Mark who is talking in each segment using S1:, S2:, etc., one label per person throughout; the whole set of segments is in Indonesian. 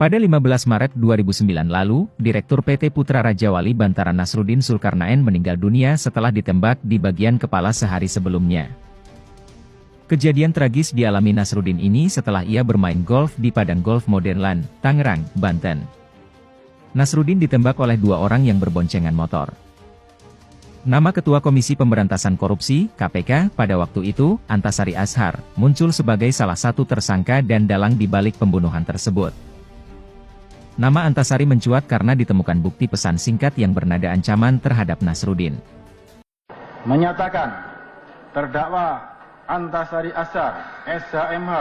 S1: Pada 15 Maret 2009 lalu, Direktur PT Putra Raja Wali Bantaran Nasruddin Zulkarnaen meninggal dunia setelah ditembak di bagian kepala sehari sebelumnya. Kejadian tragis dialami Nasruddin ini setelah ia bermain golf di padang golf Modern, Tangerang, Banten. Nasruddin ditembak oleh dua orang yang berboncengan motor. Nama Ketua Komisi Pemberantasan Korupsi, KPK, pada waktu itu, Antasari Azhar, muncul sebagai salah satu tersangka dan dalang di balik pembunuhan tersebut. Nama Antasari mencuat karena ditemukan bukti pesan singkat yang bernada ancaman terhadap Nasruddin.
S2: Menyatakan terdakwa Antasari Azhar, SHMH,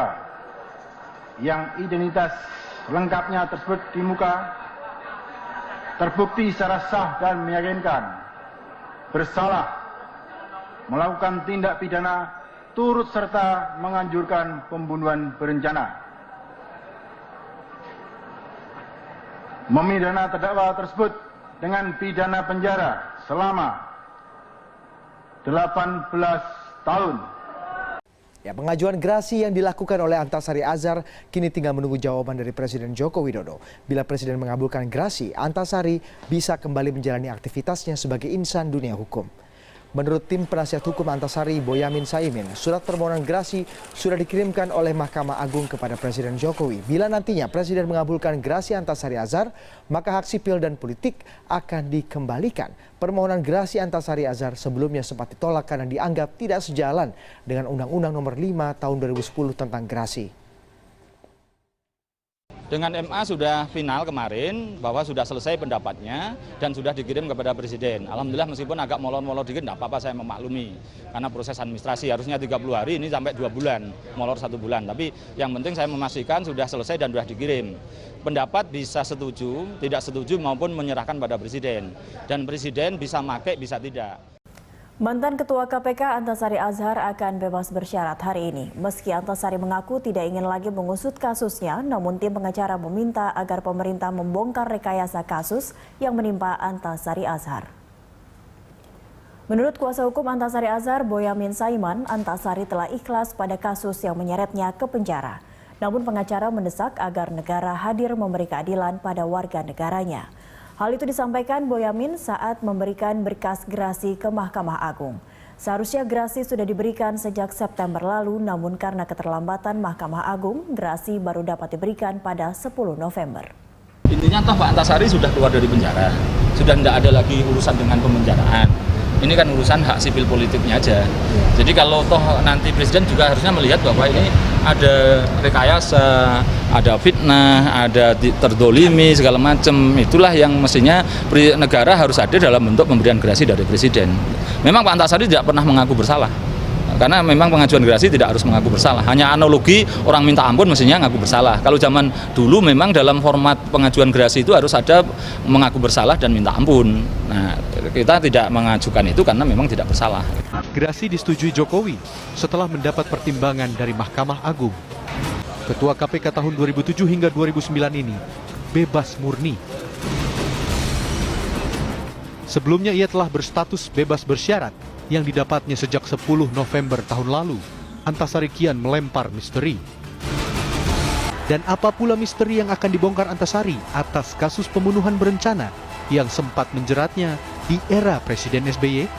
S2: yang identitas lengkapnya tersebut di muka, terbukti secara sah dan meyakinkan bersalah melakukan tindak pidana turut serta menganjurkan pembunuhan berencana. Memidana terdakwa tersebut dengan pidana penjara selama 18 tahun.
S3: Ya, pengajuan gerasi yang dilakukan oleh Antasari Azhar kini tinggal menunggu jawaban dari Presiden Joko Widodo. Bila Presiden mengabulkan gerasi, Antasari bisa kembali menjalani aktivitasnya sebagai insan dunia hukum. Menurut tim penasihat hukum Antasari, Boyamin Saimin, surat permohonan gerasi sudah dikirimkan oleh Mahkamah Agung kepada Presiden Jokowi. Bila nantinya Presiden mengabulkan gerasi Antasari Azhar, maka hak sipil dan politik akan dikembalikan. Permohonan gerasi Antasari Azhar sebelumnya sempat ditolak karena dianggap tidak sejalan dengan Undang-Undang Nomor 5 Tahun 2010 tentang gerasi.
S4: Dengan MA sudah final kemarin bahwa sudah selesai pendapatnya dan sudah dikirim kepada Presiden. Alhamdulillah meskipun agak molor-molor dikit, tidak apa-apa, saya memaklumi. Karena proses administrasi harusnya 30 hari, ini sampai 2 bulan, molor 1 bulan. Tapi yang penting saya memastikan sudah selesai dan sudah dikirim. Pendapat bisa setuju, tidak setuju maupun menyerahkan pada Presiden. Dan Presiden bisa pakai, bisa tidak.
S5: Mantan Ketua KPK Antasari Azhar akan bebas bersyarat hari ini. Meski Antasari mengaku tidak ingin lagi mengusut kasusnya, namun tim pengacara meminta agar pemerintah membongkar rekayasa kasus yang menimpa Antasari Azhar. Menurut kuasa hukum Antasari Azhar, Boyamin Saiman, Antasari telah ikhlas pada kasus yang menyeretnya ke penjara. Namun pengacara mendesak agar negara hadir memberi keadilan pada warga negaranya. Hal itu disampaikan Boyamin saat memberikan berkas gerasi ke Mahkamah Agung. Seharusnya gerasi sudah diberikan sejak September lalu, namun karena keterlambatan Mahkamah Agung, gerasi baru dapat diberikan pada 10 November.
S4: Intinya toh Pak Antasari sudah keluar dari penjara, sudah tidak ada lagi urusan dengan pemenjaraan. Ini kan urusan hak sipil politiknya aja. Jadi kalau toh nanti Presiden juga harusnya melihat bahwa ini ada rekayasa, ada fitnah, ada terdolimi segala macam. Itulah yang mestinya negara harus hadir dalam bentuk pemberian gerasi dari Presiden. Memang Pak Antasari tidak pernah mengaku bersalah. Karena memang pengajuan gerasi tidak harus mengaku bersalah. Hanya analogi orang minta ampun mestinya mengaku bersalah. Kalau zaman dulu memang dalam format pengajuan gerasi itu harus ada mengaku bersalah dan minta ampun. Nah, kita tidak mengajukan itu karena memang tidak bersalah.
S6: Gerasi disetujui Jokowi setelah mendapat pertimbangan dari Mahkamah Agung. Ketua KPK tahun 2007 hingga 2009 ini bebas murni. Sebelumnya ia telah berstatus bebas bersyarat yang didapatnya sejak 10 November tahun lalu. Antasari kian melempar misteri. Dan apa pula misteri yang akan dibongkar Antasari atas kasus pembunuhan berencana yang sempat menjeratnya di era Presiden SBY?